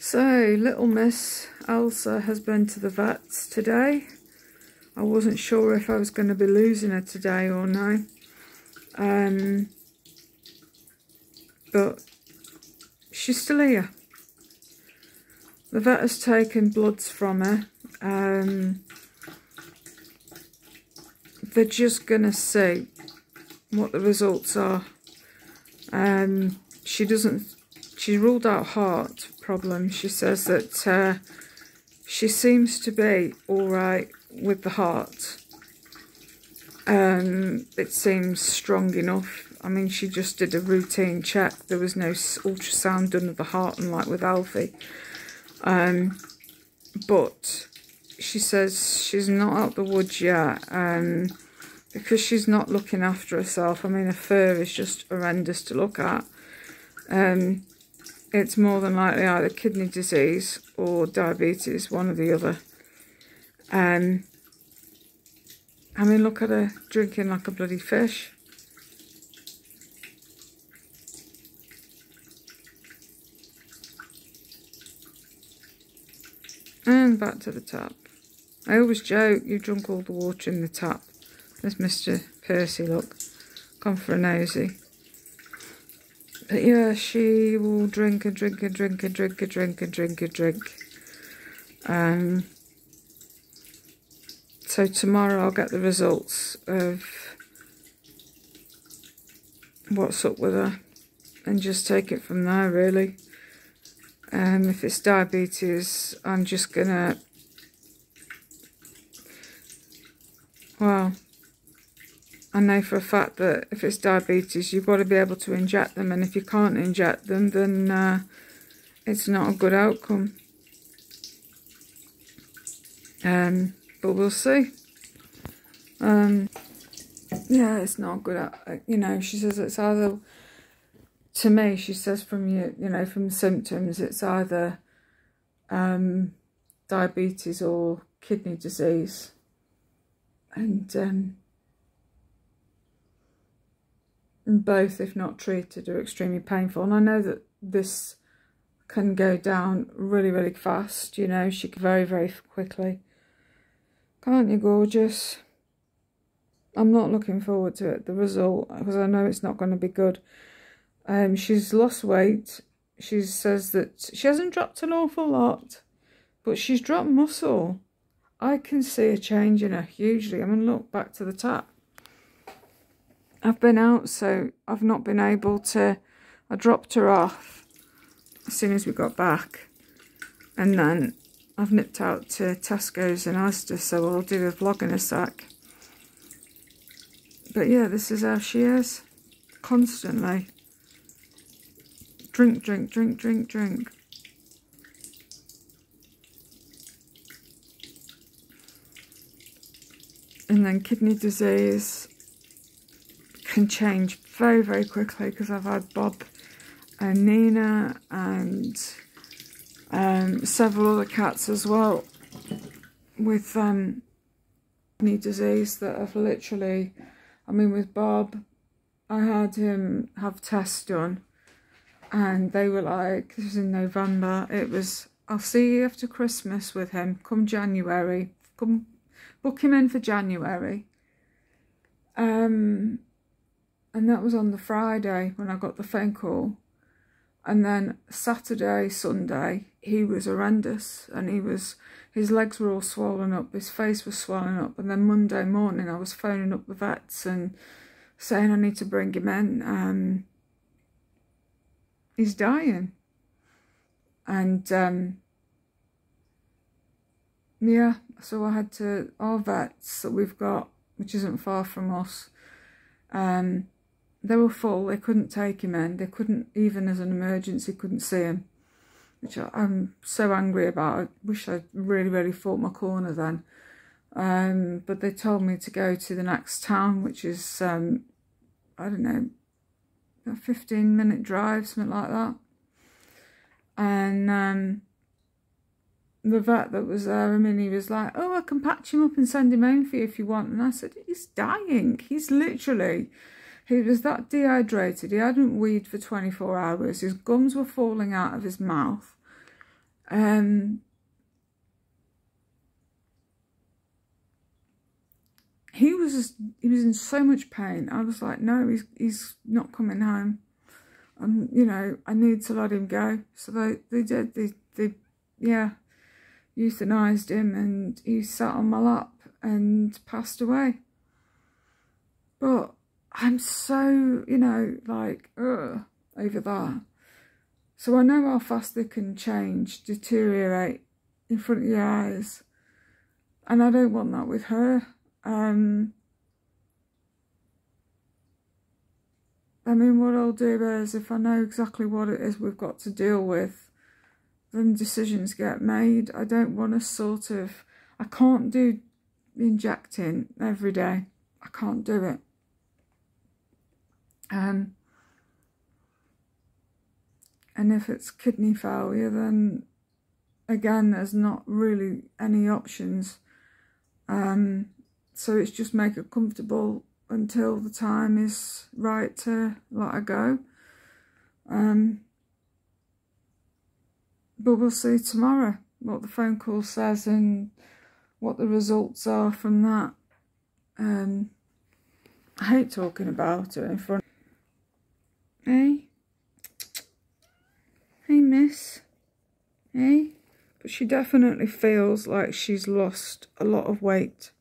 So, little Miss Elsa has been to the vets today. I wasn't sure if I was going to be losing her today or no. But she's still here. The vet has taken bloods from her. They're just going to see what the results are. She's ruled out heart problems. She says that she seems to be alright with the heart. It seems strong enough. I mean, she just did a routine check. There was no ultrasound done of the heart, unlike with Alfie. But she says she's not out the woods yet, because she's not looking after herself. I mean, her fur is just horrendous to look at. It's more than likely either kidney disease or diabetes, one or the other. I mean, look at her drinking like a bloody fish. And back to the tap. I always joke, you drunk all the water in the tap. There's Mr. Percy, look. Gone for a nosy. But yeah, she will drink and drink and drink and drink and drink and drink and drink. So tomorrow I'll get the results of what's up with her and just take it from there, really. If it's diabetes, I'm just gonna, well, I know for a fact that if it's diabetes, you've got to be able to inject them, and if you can't inject them, then it's not a good outcome. But we'll see. Yeah, it's not good. You know, she says it's either, to me, she says from from the symptoms, it's either diabetes or kidney disease, and both, if not treated, are extremely painful. And I know that this can go down really, really fast. You know, she can very, very quickly. Can't you, gorgeous? I'm not looking forward to it, the result, because I know it's not going to be good. She's lost weight. She says that she hasn't dropped an awful lot, but she's dropped muscle. I can see a change in her hugely. I mean, look, back to the tap. I've been out, so I've not been able to. I dropped her off as soon as we got back, and then I've nipped out to Tesco's and Asda, so I'll do a vlog in a sec. But yeah, this is how she is, constantly. Drink, drink, drink, drink, drink. And then kidney disease can change very, very quickly, because I've had Bob and Nina and several other cats as well with kidney disease that have literally, I mean, with Bob, I had him have tests done, and they were like, this was in November, it was, I'll see you after Christmas with him, come January, come book him in for January. And that was on the Friday when I got the phone call. And then Saturday, Sunday, he was horrendous, and his legs were all swollen up, his face was swollen up. And then Monday morning I was phoning up the vets and saying I need to bring him in. He's dying. And yeah, so I had to, our vets that we've got, which isn't far from us, they were full. They couldn't take him in. They couldn't, even as an emergency, couldn't see him, which I'm so angry about. I wish I'd really, really fought my corner then. But they told me to go to the next town, which is, I don't know, a 15-minute drive, something like that. And the vet that was there, I mean, he was like, oh, I can patch him up and send him home for you if you want. And I said, he's dying. He's literally, he was that dehydrated. He hadn't weed for 24 hours. His gums were falling out of his mouth. He was in so much pain. I was like, no, he's not coming home. And, you know, I need to let him go. So they did. They euthanized him, and he sat on my lap and passed away. But I'm so, you know, like, over that. So I know how fast they can change, deteriorate in front of your eyes. And I don't want that with her. I mean, what I'll do is, if I know exactly what it is we've got to deal with, then decisions get made. I don't want to sort of, I can't do injecting every day. I can't do it. And if it's kidney failure, then again, there's not really any options. So it's just make it comfortable until the time is right to let her go. But we'll see tomorrow what the phone call says and what the results are from that. I hate talking about it in front. Hey? Hey, miss? Hey? But she definitely feels like she's lost a lot of weight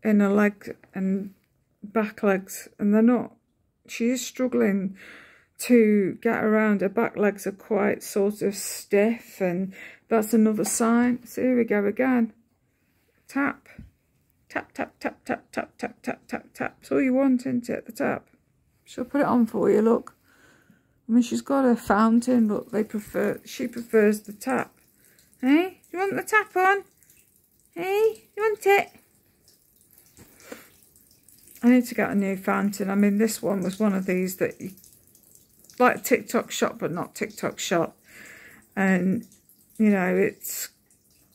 in her leg and back legs, and they're not, she is struggling to get around. Her back legs are quite sort of stiff, and that's another sign. So here we go again. Tap. Tap, tap, tap, tap, tap, tap, tap, tap, tap. It's all you want, isn't it, the tap? She'll put it on for you, look. I mean, she's got a fountain, but she prefers the tap. Hey, you want the tap on? Hey, you want it? I need to get a new fountain. I mean, this one was one of these that you, like TikTok shop, but not TikTok shop. And, you know, it's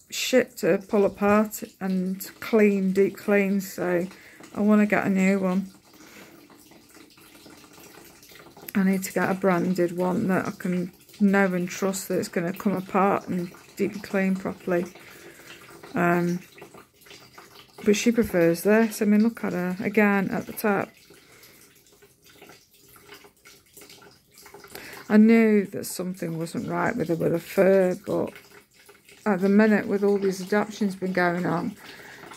shit to pull apart and clean, deep clean. So I want to get a new one. I need to get a branded one that I can know and trust that it's going to come apart and deep clean properly. But she prefers this. I mean, look at her again at the top. I knew that something wasn't right with her with her fur, but at the minute, with all these adoptions been going on,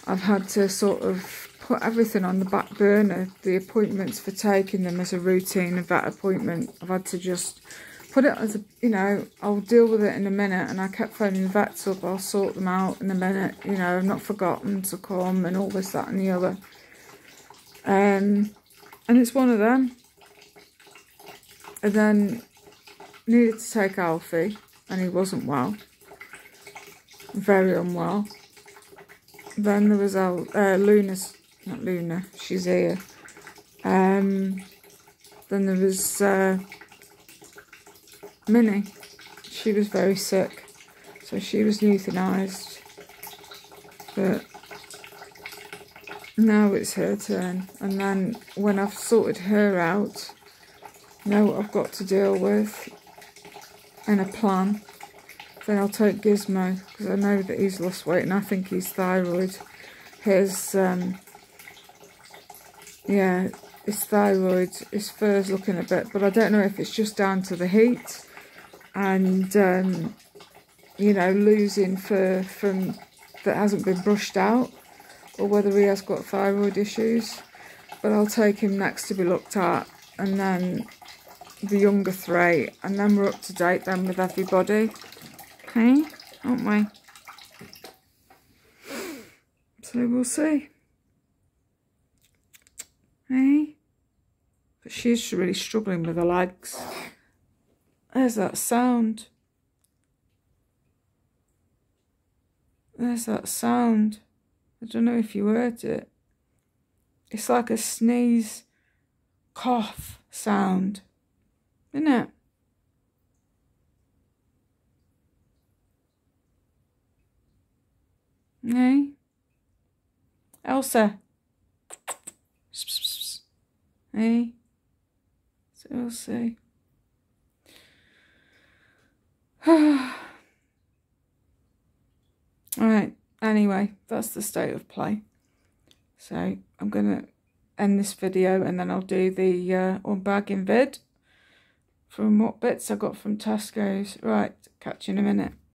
I've had to sort of put everything on the back burner. The appointments for taking them as a routine, a vet appointment, I've had to just put it as a, you know, I'll deal with it in a minute. And I kept phoning the vets up, I'll sort them out in a minute, you know, I've not forgotten to come and all this, that and the other. And it's one of them. And then needed to take Alfie, and he wasn't well, very unwell. Then there was Luna's, not Luna, she's here. Then there was Minnie. She was very sick, so she was euthanized. But now it's her turn. And then when I've sorted her out, know what I've got to deal with and a plan, then I'll take Gizmo, because I know that he's lost weight and I think he's thyroid. His yeah, his thyroid, his fur's looking a bit, but I don't know if it's just down to the heat and you know, losing fur from that hasn't been brushed out, or whether he has got thyroid issues. But I'll take him next to be looked at, and then the younger three, and then we're up to date then with everybody. Okay, aren't we? So we'll see. Hey? But she's really struggling with her legs. There's that sound. There's that sound. I don't know if you heard it. It's like a sneeze, cough sound. Isn't it? Hey? Elsa. Hey? So we'll see. Alright, anyway, that's the state of play. So I'm going to end this video and then I'll do the unbagging vid from what bits I got from Tesco's. Right, catch you in a minute.